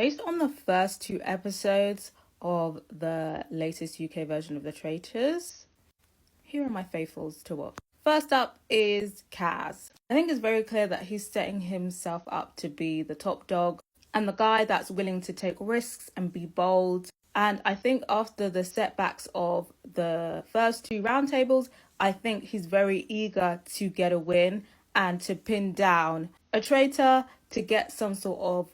Based on the first two episodes of the latest UK version of the Traitors, here are my faithfuls to watch. First up is Kaz. I think it's very clear that he's setting himself up to be the top dog and the guy that's willing to take risks and be bold. And I think after the setbacks of the first two roundtables, I think he's very eager to get a win and to pin down a traitor to get some sort of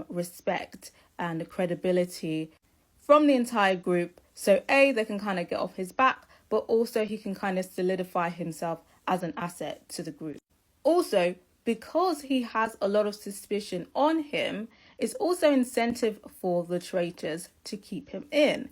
respect and credibility from the entire group. So A, they can kind of get off his back, but also he can kind of solidify himself as an asset to the group. Also, because he has a lot of suspicion on him, it's also incentive for the traitors to keep him in.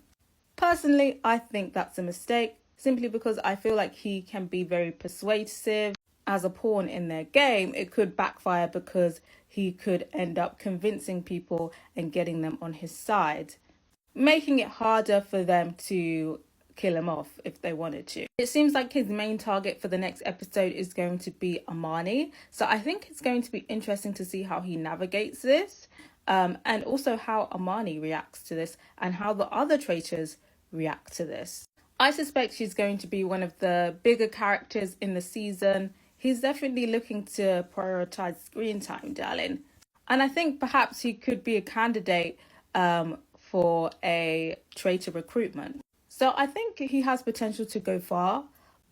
Personally, I think that's a mistake, simply because I feel like he can be very persuasive. As a pawn in their game, it could backfire because he could end up convincing people and getting them on his side, making it harder for them to kill him off if they wanted to. It seems like his main target for the next episode is going to be Amani. So I think it's going to be interesting to see how he navigates this, and also how Amani reacts to this and how the other traitors react to this. I suspect she's going to be one of the bigger characters in the season. He's definitely looking to prioritize screen time, darling. And I think perhaps he could be a candidate for a traitor recruitment. So I think he has potential to go far,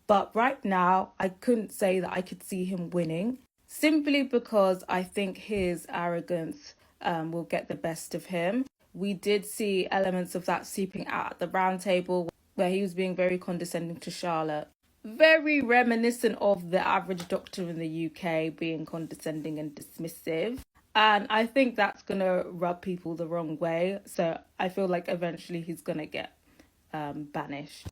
but right now I couldn't say that I could see him winning, simply because I think his arrogance will get the best of him. We did see elements of that seeping out at the round table where he was being very condescending to Charlotte. Very reminiscent of the average doctor in the UK being condescending and dismissive. And I think that's going to rub people the wrong way. So I feel like eventually he's going to get banished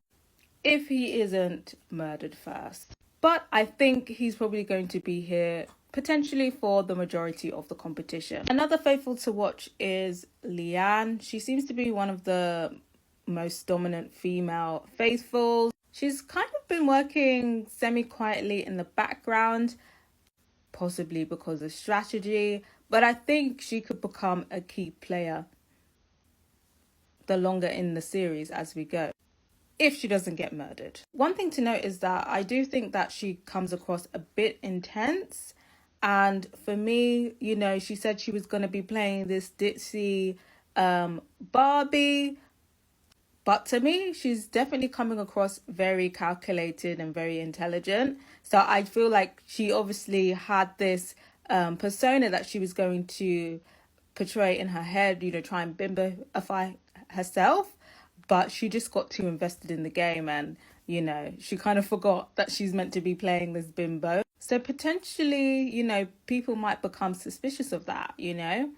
if he isn't murdered first. But I think he's probably going to be here potentially for the majority of the competition. Another faithful to watch is Leanne. She seems to be one of the most dominant female faithfuls. She's kind of been working semi-quietly in the background, possibly because of strategy, but I think she could become a key player the longer in the series as we go, if she doesn't get murdered. One thing to note is that I do think that she comes across a bit intense. And for me, you know, she said she was going to be playing this ditzy Barbie. But to me, she's definitely coming across very calculated and very intelligent. So I feel like she obviously had this persona that she was going to portray in her head, you know, try and bimboify herself. But she just got too invested in the game and, you know, she kind of forgot that she's meant to be playing this bimbo. So potentially, you know, people might become suspicious of that, you know.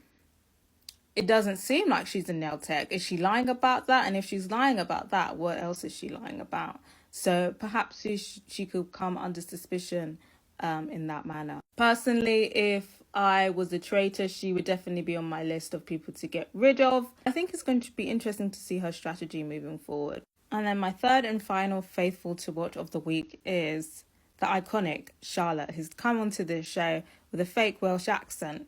It doesn't seem like she's a nail tech. Is she lying about that? And if she's lying about that, what else is she lying about? So perhaps she could come under suspicion in that manner. Personally, if I was a traitor, she would definitely be on my list of people to get rid of. I think it's going to be interesting to see her strategy moving forward. And then my third and final faithful to watch of the week is the iconic Charlotte, who's come onto this show with a fake Welsh accent.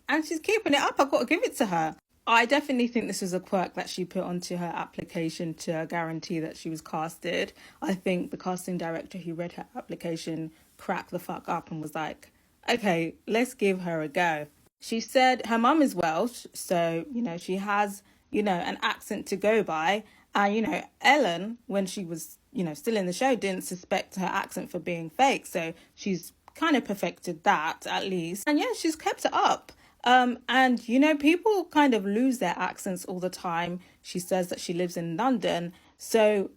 And she's keeping it up. I've got to give it to her. I definitely think this was a quirk that she put onto her application to guarantee that she was casted. I think the casting director who read her application cracked the fuck up and was like, okay, let's give her a go. She said her mum is Welsh, so, you know, she has, you know, an accent to go by. And, you know, Ellen, when she was, you know, still in the show, didn't suspect her accent for being fake. So she's kind of perfected that, at least. And yeah, she's kept it up. And, you know, people kind of lose their accents all the time. She says that she lives in London. So,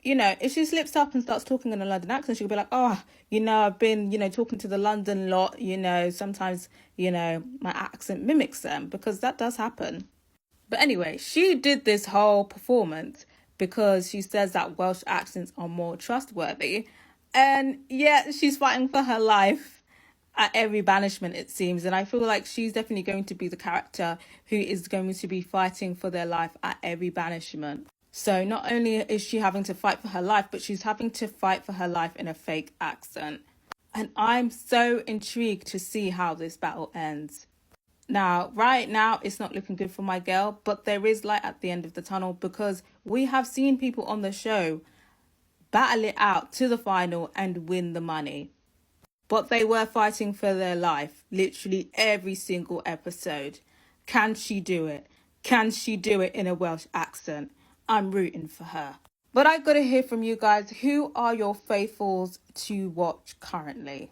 you know, if she slips up and starts talking in a London accent, she'll be like, oh, you know, I've been, you know, talking to the London lot, you know, sometimes, you know, my accent mimics them, because that does happen. But anyway, she did this whole performance because she says that Welsh accents are more trustworthy. And yeah, she's fighting for her life at every banishment, it seems. And I feel like she's definitely going to be the character who is going to be fighting for their life at every banishment. So not only is she having to fight for her life, but she's having to fight for her life in a fake accent. And I'm so intrigued to see how this battle ends. Now, right now, it's not looking good for my girl, but there is light at the end of the tunnel because we have seen people on the show battle it out to the final and win the money. But they were fighting for their life, literally every single episode. Can she do it? Can she do it in a Welsh accent? I'm rooting for her. But I gotta hear from you guys. Who are your faithfuls to watch currently?